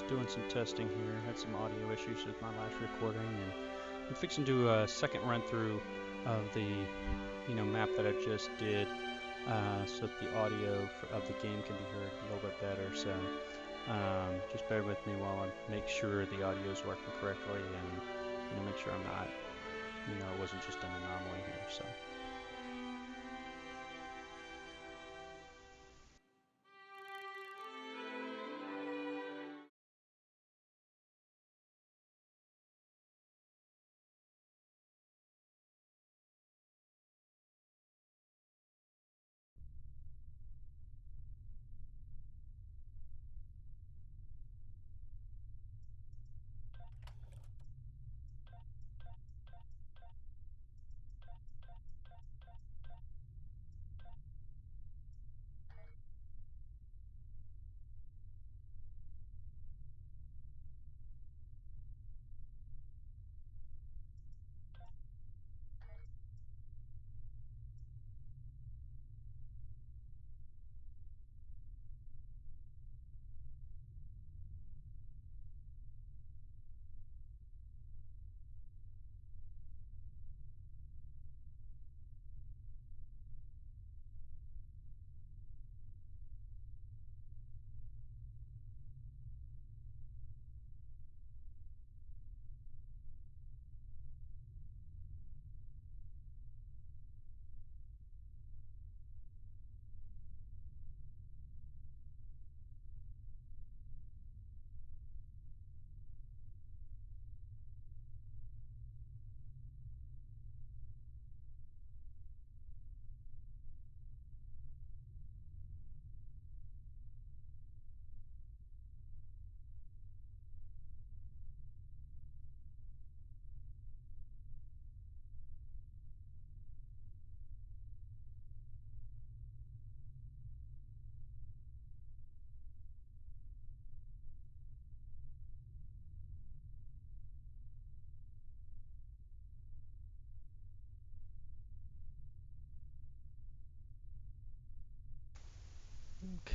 doing some testing here. Had some audio issues with my last recording, and I'm fixing to do a second run through of the map that I just did, so that the audio of the game can be heard a little bit better. So just bear with me while I make sure the audio is working correctly, and make sure I'm not, it wasn't just an anomaly here. So.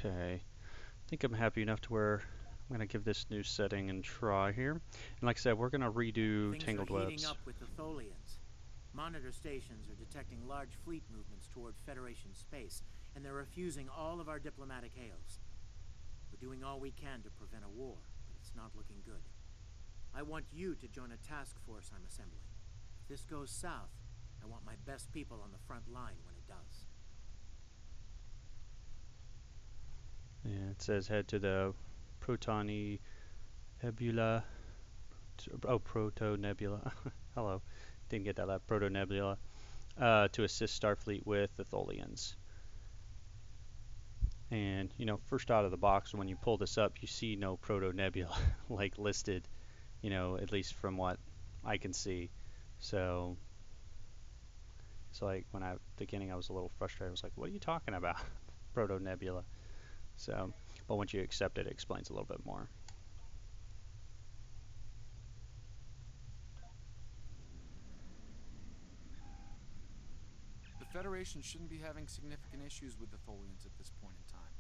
Okay, I think I'm happy enough to where I'm going to give this new setting and try here. And like I said, we're going to redo Things Tangled are heating Webs. up with the Tholians. Monitor stations are detecting large fleet movements toward Federation space, and they're refusing all of our diplomatic hails. We're doing all we can to prevent a war, but it's not looking good. I want you to join a task force I'm assembling. If this goes south, I want my best people on the front line when it does. Yeah, it says head to the Protoni Nebula. Oh, Proto Nebula. Hello, didn't get that left. Proto Nebula. To assist Starfleet with the Tholians. And first out of the box, when you pull this up, you see no Proto Nebula like listed. At least from what I can see. So it's like when I beginning, I was a little frustrated. I was like, "What are you talking about, Proto Nebula?" So, but once you accept it, it explains a little bit more. The Federation shouldn't be having significant issues with the Tholians at this point in time.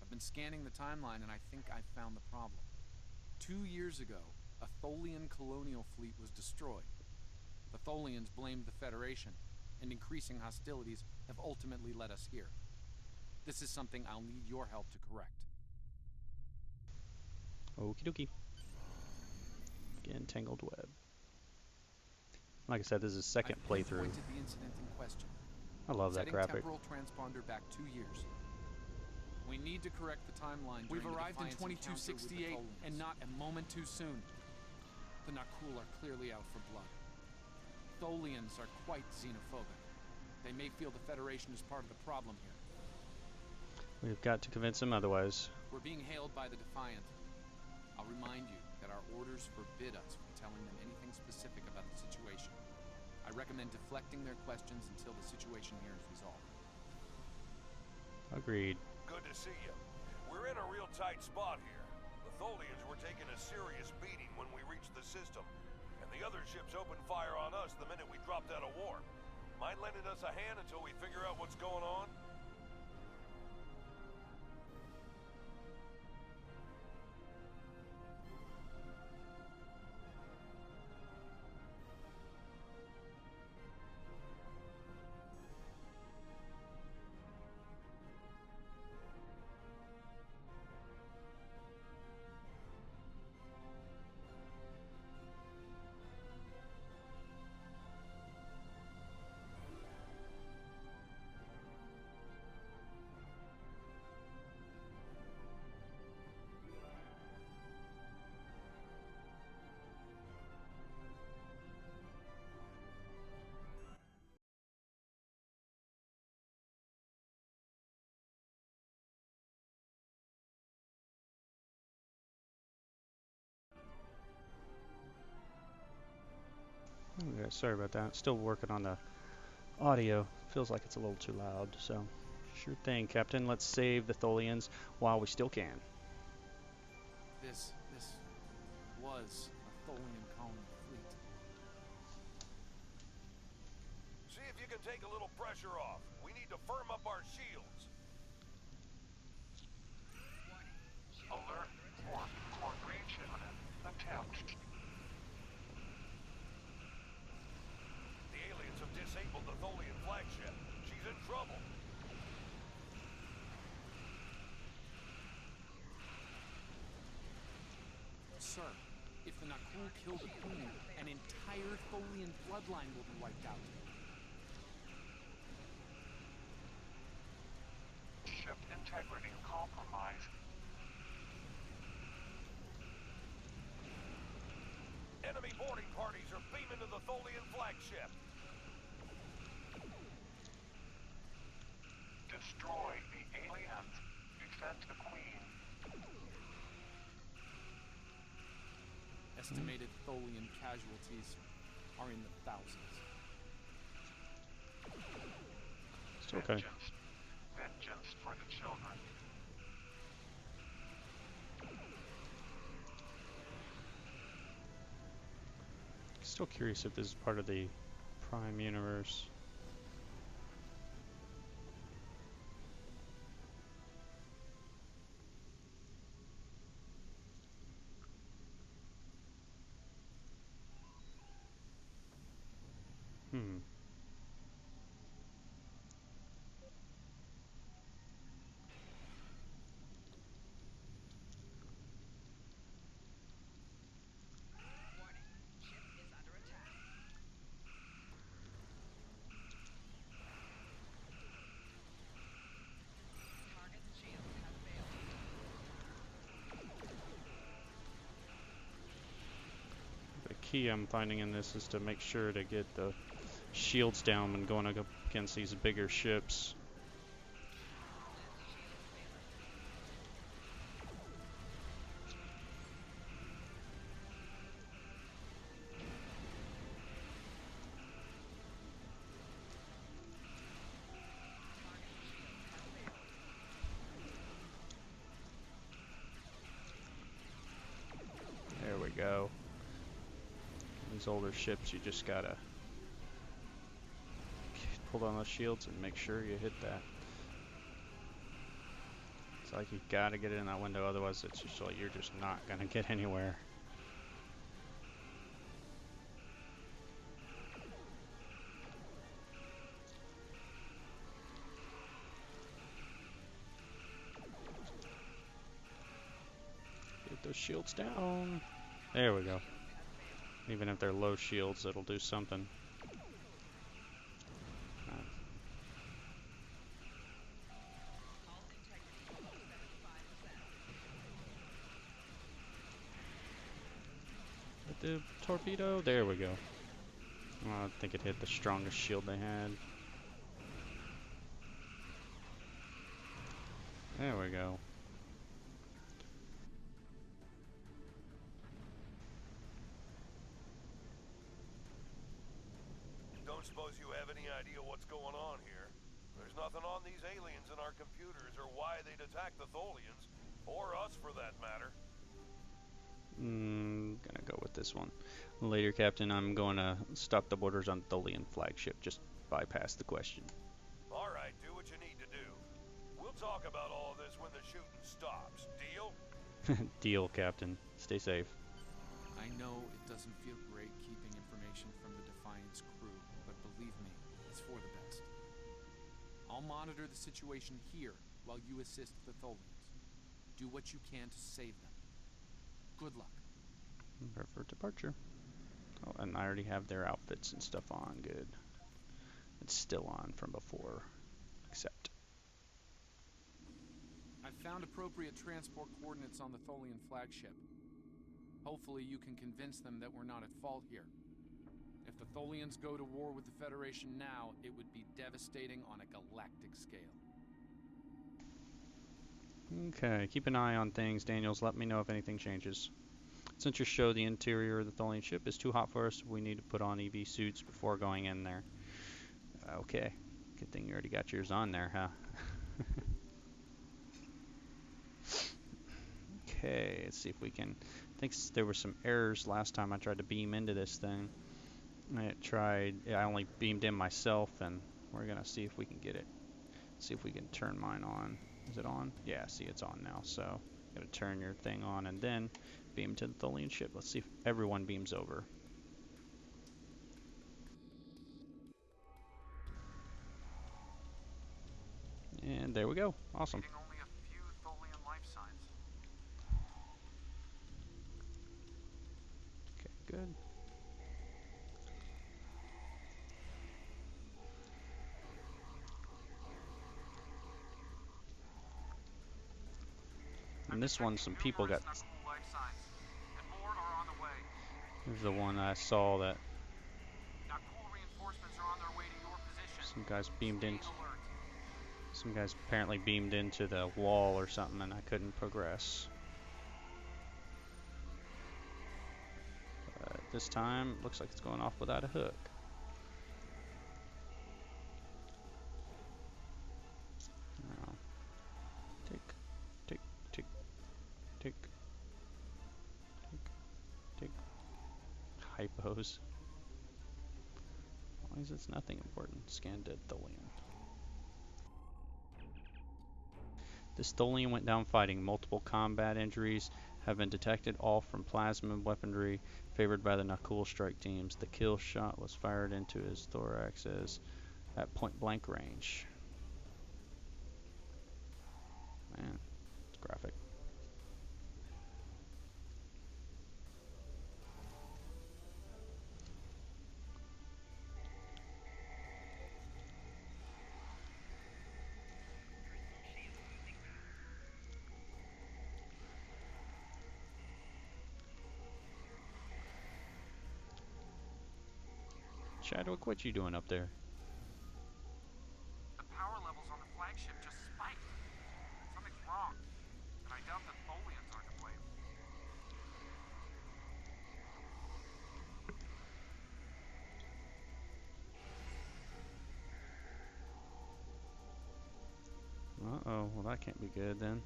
I've been scanning the timeline and I think I've found the problem. 2 years ago, a Tholian colonial fleet was destroyed. The Tholians blamed the Federation, and increasing hostilities have ultimately led us here. This is something I'll need your help to correct. Okie dokie. Again, Tangled Web. Like I said, this is a second playthrough. Pointed the incident in question. I love that graphic. Temporal transponder back 2 years. We need to correct the timeline. We've arrived in 2268 and not a moment too soon. The Nakul are clearly out for blood. Tholians are quite xenophobic. They may feel the Federation is part of the problem here. We've got to convince them otherwise. We're being hailed by the Defiant. I'll remind you that our orders forbid us from telling them anything specific about the situation. I recommend deflecting their questions until the situation here is resolved. Agreed. Good to see you. We're in a real tight spot here. The Tholians were taking a serious beating when we reached the system, and the other ships opened fire on us the minute we dropped out of warp. Mind lending us a hand until we figure out what's going on? sorry about that. Still working on the audio. Feels like it's a little too loud, so sure thing, Captain. Let's save the Tholians while we still can. This was a Tholian colony fleet. See if you can take a little pressure off. We need to firm up our shields. Alert report for region attempt. The aliens have disabled the Tholian flagship. She's in trouble. Sir, if the Nakul kill the Queen, an entire Tholian bloodline will be wiped out. Ship integrity compromised. Enemy boarding parties are beaming to the Tholian flagship. Destroy the aliens. Defend the Queen. Estimated Tholian casualties are in the thousands. It's okay. Vengeance for the children. Still curious if this is part of the Prime universe. Hmm. The key I'm finding in this is to make sure to get the shields down when going up against these bigger ships. There we go. These older ships, you just gotta pull down those shields and make sure you hit that. It's like you gotta get it in that window, otherwise it's just like you're just not gonna get anywhere. Get those shields down. There we go. Even if they're low shields, it'll do something. With the torpedo, there we go. I think it hit the strongest shield they had. There we go. Don't suppose you have any idea what's going on here. There's nothing on these aliens in our computers or why they'd attack the Tholians, or us for that matter. Gonna go with this one. Later, Captain, I'm going to stop the borders on Tholian flagship. Just bypass the question. Alright, do what you need to do. We'll talk about all of this when the shooting stops. Deal? Deal, Captain. Stay safe. I know it doesn't feel great keeping information from the Defiance crew, but believe me, it's for the best. I'll monitor the situation here while you assist the Tholians. Do what you can to save them. Good luck. Prepare for departure. Oh, and I already have their outfits and stuff on. Good. It's still on from before. Accept. I've found appropriate transport coordinates on the Tholian flagship. Hopefully you can convince them that we're not at fault here. If the Tholians go to war with the Federation now, it would be devastating on a galactic scale. Okay, keep an eye on things, Daniels. Let me know if anything changes. Sensors show the interior of the Tholian ship is too hot for us. We need to put on EV suits before going in there. Okay. Good thing you already got yours on there, huh? Okay, let's see if we can. I think there were some errors last time I tried to beam into this thing. I only beamed in myself, and we're gonna see if we can get it. See if we can turn mine on. Is it on? Yeah, see, it's on now. So, gotta turn your thing on and then beam to the Tholian ship. Let's see if everyone beams over. And there we go. Awesome. Reading only a few Tholian life signs. Okay, good. And this one, some people got. Life signs, and more are on the way. This is the one I saw that Nakul reinforcements are on their way to your position. some guys beamed Stay in. alert. Some guys apparently beamed into the wall or something, and I couldn't progress. But this time, looks like it's going off without a hook. Now, tick, tick, tick, tick, tick, tick. Hypos. Why is this nothing important? Scan dead Tholian. This Tholian went down fighting. Multiple combat injuries have been detected, all from plasma weaponry favored by the Nakul strike teams. The kill shot was fired into his thorax at point blank range. Man, it's graphic. Chadwick, what you doing up there? The power levels on the flagship just spiked. Something's wrong, and I doubt the Tholians are to blame. Uh-oh, well that can't be good then.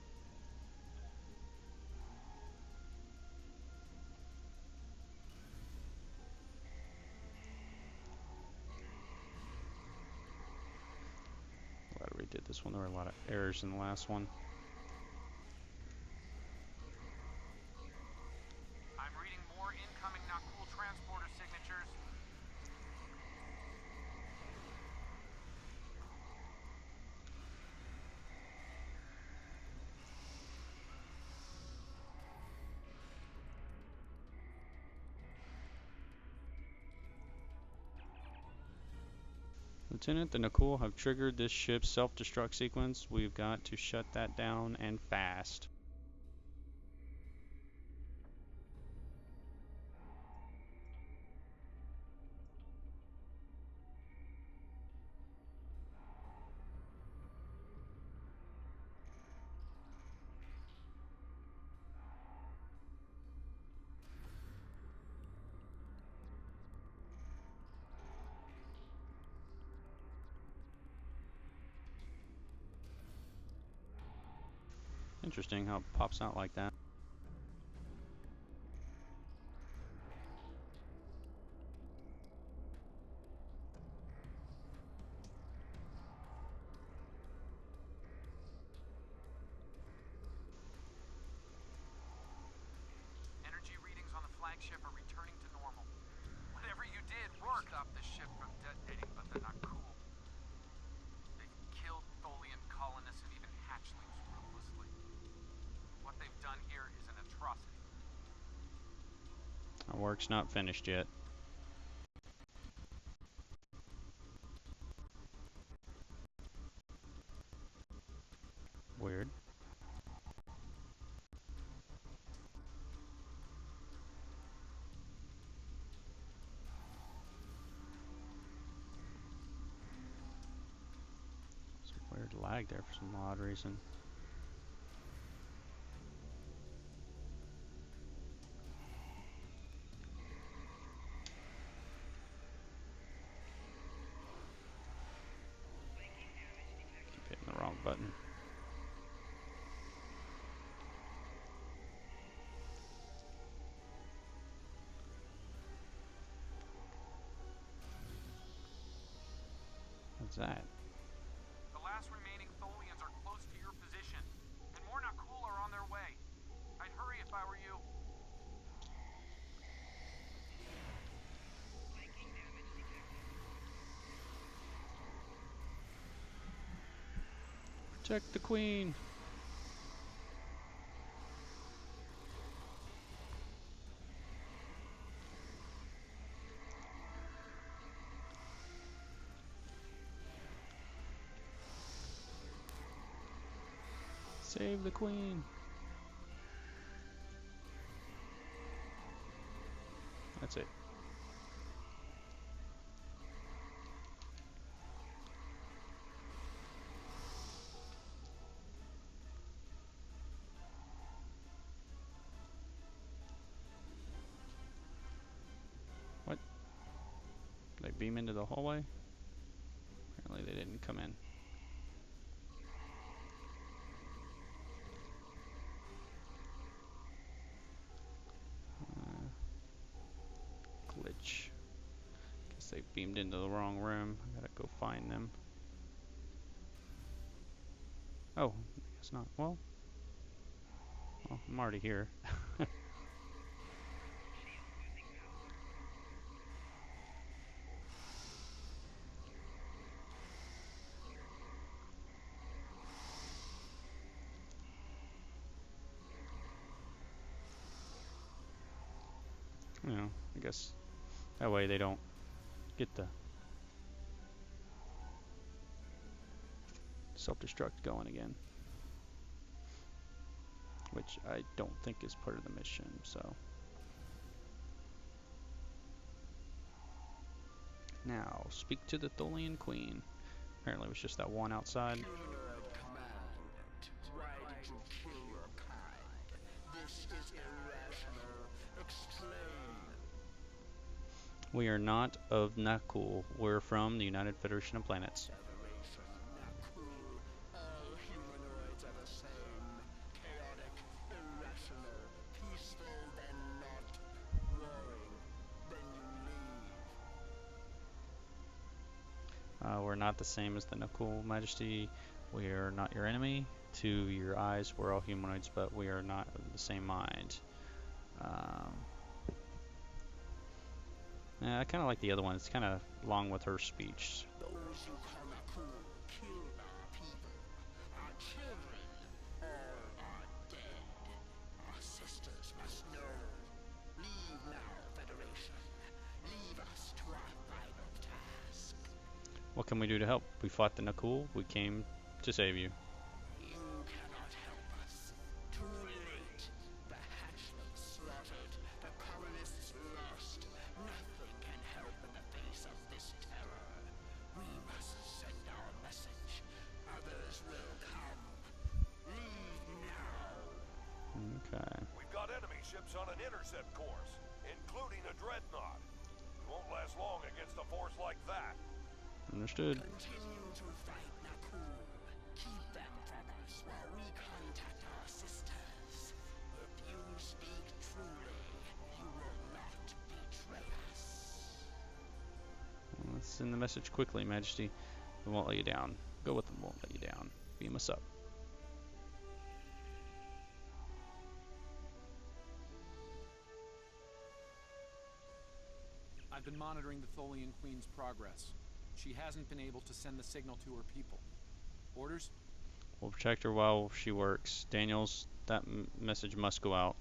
Glad we redid this one. There were a lot of errors in the last one. I'm reading more incoming Nakul transporter signatures. Lieutenant, the Nakul have triggered this ship's self-destruct sequence. We've got to shut that down and fast. Interesting how it pops out like that. Energy readings on the flagship are returning to normal. Whatever you did worked. Stop the ship from detonating, but they're not cool. They've killed Tholian colonists and even hatchlings ruthlessly. What they've done here is an atrocity. Our work's not finished yet. Weird. Some weird lag there for some odd reason. What's that? The last remaining Tholians are close to your position, and more Nakul are on their way. I'd hurry if I were you. Protect the queen. Save the queen. That's it. What? They beam into the hallway? Apparently they didn't come in. Glitch. Guess they beamed into the wrong room. I gotta go find them. Oh, I guess not. Well, I'm already here. You know, I guess that way they don't get the self-destruct going again. Which I don't think is part of the mission, so. Now, speak to the Tholian Queen. Apparently it was just that one outside. We are not of Nakul. We're from the United Federation of Planets. We're not the same as the Nakul, Majesty. We are not your enemy. To your eyes, we're all humanoids, but we are not of the same mind. Yeah, I kind of like the other one. It's kind of long with her speech. Those who call Nakul killed our people. Our children all are dead. Our sisters must know. Leave now, Federation. Leave us to our final task. What can we do to help? We fought the Nakul. We came to save you. You cannot help us. Too late. The hatchlings slaughtered. The colonists lost. Nothing can help in the face of this terror. We must send our message. Others will come. Leave now. Okay. We've got enemy ships on an intercept course, including a dreadnought. We won't last long against a force like that. Understood. Continue to fight Nakul. Keep them from us while we contact our sisters. If you speak truly, you will not betray us. Let's send the message quickly, Majesty. We won't let you down. Go with them, won't let you down. Beam us up. I've been monitoring the Tholian Queen's progress. She hasn't been able to send the signal to her people. Orders? We'll protect her while she works. Daniels, that message must go out.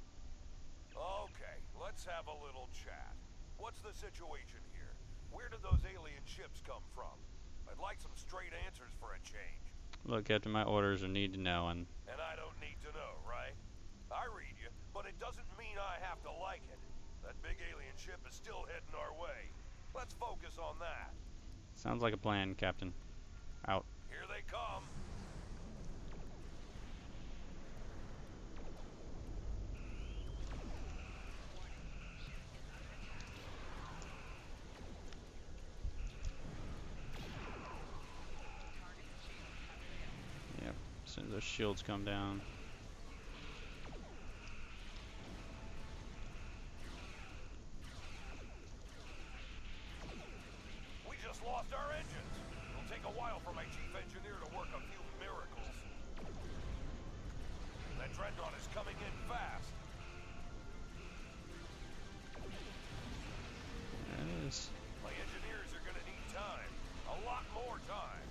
Okay, let's have a little chat. What's the situation here? Where did those alien ships come from? I'd like some straight answers for a change. Look, Captain, my orders are need to know, and And I don't need to know, right? I read you, but it doesn't mean I have to like it. That big alien ship is still heading our way. Let's focus on that. sounds like a plan, Captain. Out. Here they come. Yep. As soon as those shields come down. We just lost our engines. It'll Take a while for my chief engineer to work a few miracles. That dreadnought is coming in fast. There it is. My engineers are gonna need time. A lot more time.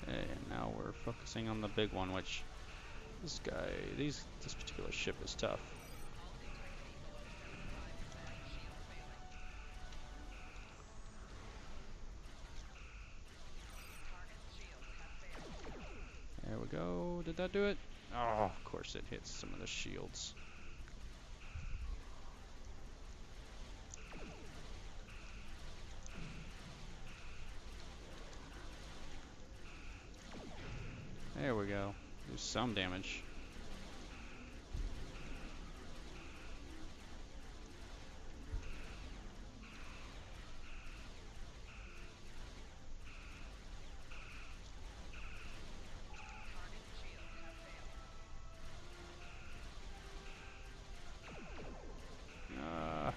Okay, and now we're focusing on the big one, which this particular ship is tough. There we go. Did that do it? Oh, of course it hits some of the shields. There we go. Do some damage.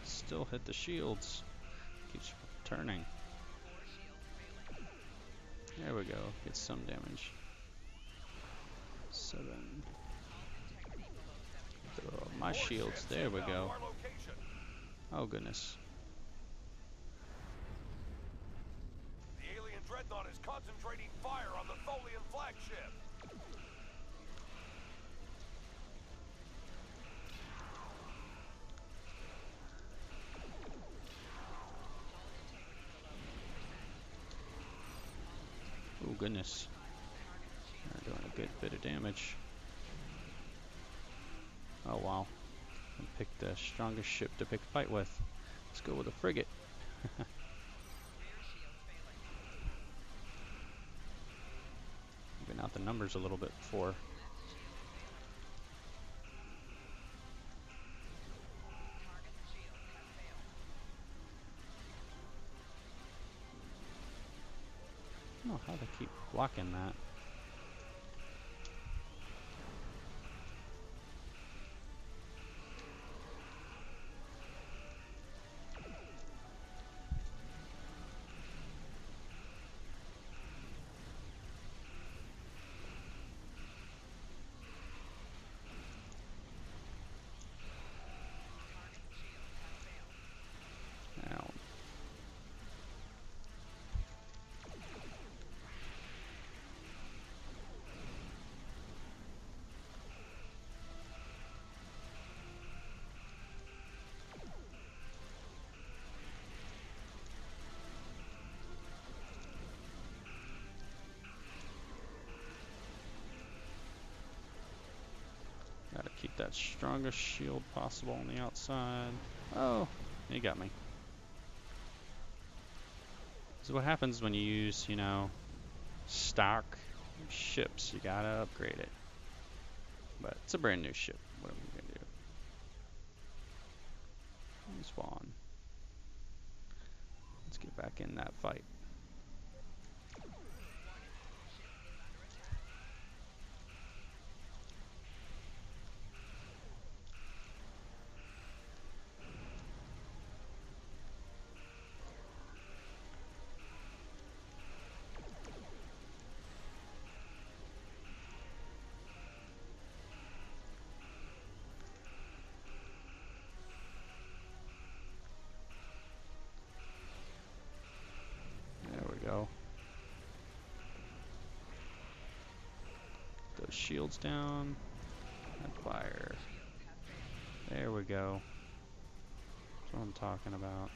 Still hit the shields. Keeps turning. There we go. Get some damage. 7. Throw up my shields. There we go. Oh goodness. The alien dreadnought is concentrating fire on the Tholian flagship. Oh goodness. They're doing a good bit of damage. Oh wow. I picked the strongest ship to pick a fight with. Let's go with a frigate. Even out the numbers a little bit before. I don't know how to keep blocking that. Ow. Gotta keep that strongest shield possible on the outside. Oh, he got me. So what happens when you use, stock ships? You gotta upgrade it. But it's a brand new ship. What are we gonna do? Spawn. Let's get back in that fight. Go. Those shields down and fire. There we go. That's what I'm talking about.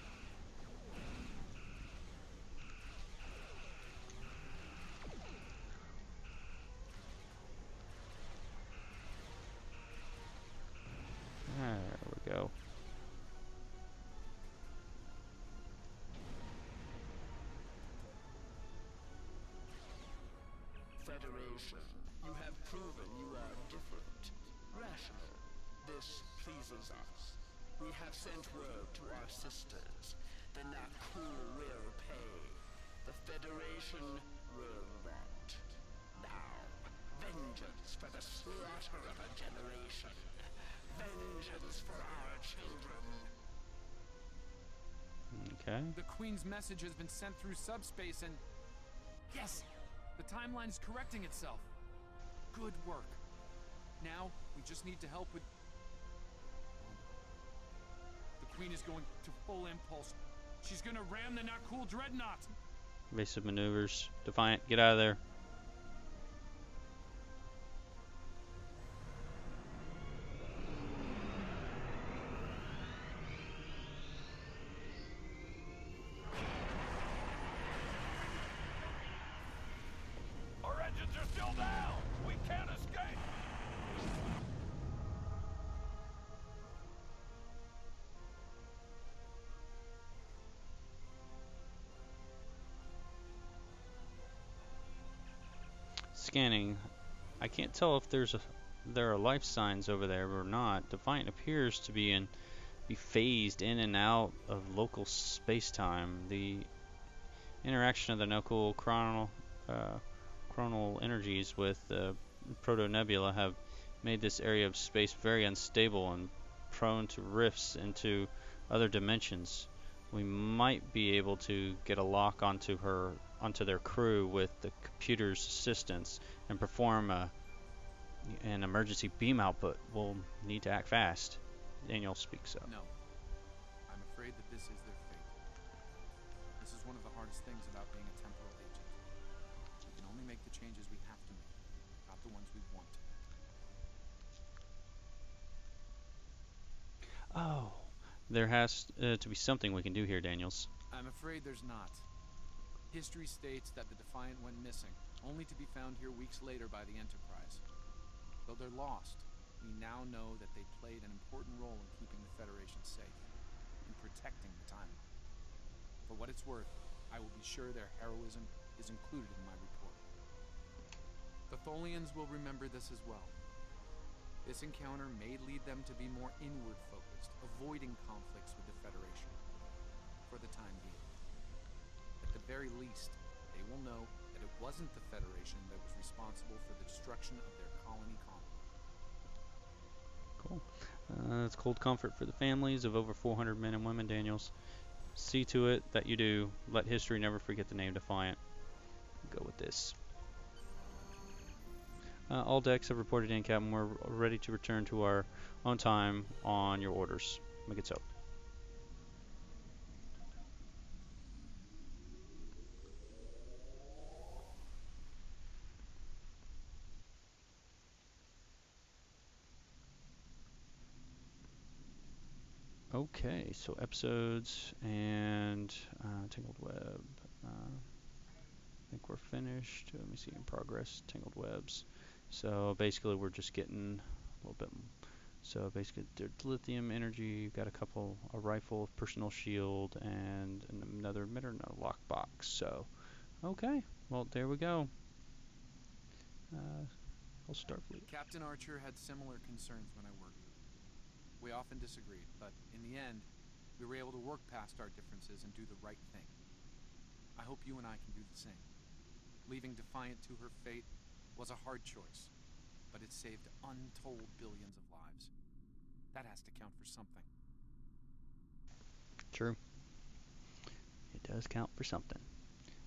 There we go. Federation. You have proven you are different. Rational. This pleases us. We have sent word to our sisters. The Nakul will pay. The Federation will not. Now, vengeance for the slaughter of a generation. Vengeance for our children. Okay. The Queen's message has been sent through subspace and... Yes! The timeline is correcting itself. Good work. Now, we just need to help with... The Queen is going to full impulse. She's gonna ram the Nakul Dreadnought! Evasive maneuvers. Defiant, get out of there. Our engines are still down! We can't escape! Scanning. I can't tell if there are life signs over there or not. Defiant appears to be phased in and out of local space-time. The interaction of the Nakul chronal energies with the proto-nebula have made this area of space very unstable and prone to rifts into other dimensions. We might be able to get a lock onto their crew with the computer's assistance and perform an emergency beam output. We'll need to act fast. Daniel speaks up. No. I'm afraid that this is their fate. This is one of the hardest things about being a temporal agent. We can only make the changes we have to make, not the ones we want to. Oh, there has to be something we can do here, Daniels. I'm afraid there's not. History states that the Defiant went missing, only to be found here weeks later by the Enterprise. Though they're lost, we now know that they played an important role in keeping the Federation safe, in protecting the timeline. For what it's worth, I will be sure their heroism is included in my report. The Tholians will remember this as well. This encounter may lead them to be more inward-focused, avoiding conflicts with the Federation, for the time being. At the very least, they will know that it wasn't the Federation that was responsible for the destruction of their colony convoy. Cool. That's cold comfort for the families of over 400 men and women, Daniels. See to it that you do. Let history never forget the name Defiant. Go with this. All decks have reported in, Captain. We're ready to return to our own time on your orders. Make it so. Okay, so episodes and Tangled Web. I think we're finished. Let me see in progress. Tangled Webs. So basically, we're just getting a little bit. So basically, there's lithium energy. You've got a rifle, personal shield, and another emitter and a lockbox. So, okay. Well, there we go. I'll Starfleet. Captain Archer had similar concerns when I worked with him. We often disagreed, but in the end, we were able to work past our differences and do the right thing. I hope you and I can do the same. Leaving Defiant to her fate was a hard choice, but it saved untold billions of lives. That has to count for something. True. It does count for something.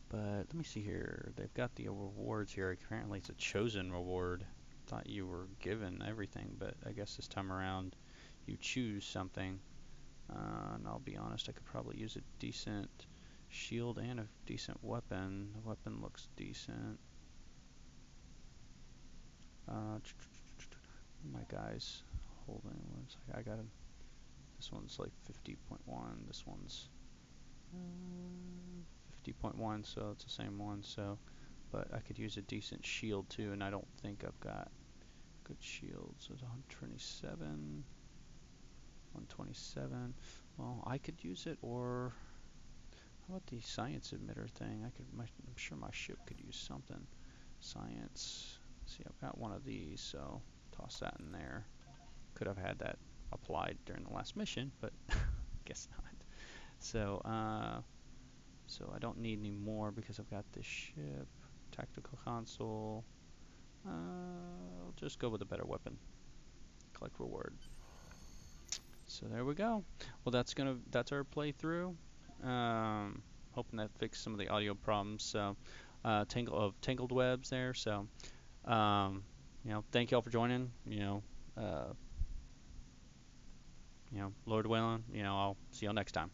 But let me see here. They've got the rewards here. Apparently it's a chosen reward. Thought you were given everything, but I guess this time around you choose something. And I'll be honest, I could probably use a decent shield and a decent weapon. The weapon looks decent. My guy's holding. I got him. This one's like 50.1. This one's 50.1, so it's the same one. So, but I could use a decent shield too, and I don't think I've got good shields. It's 127, 127. Well, I could use it, or how about the science emitter thing? I'm sure my ship could use something. Science. See, I've got one of these, so toss that in there. Could have had that applied during the last mission, but guess not. So, so I don't need any more because I've got this ship, tactical console. I'll just go with a better weapon. Collect reward. So there we go. Well, that's our playthrough. Hoping that fixed some of the audio problems. So, tangled webs there. So, thank you all for joining. Lord willing, I'll see y'all next time.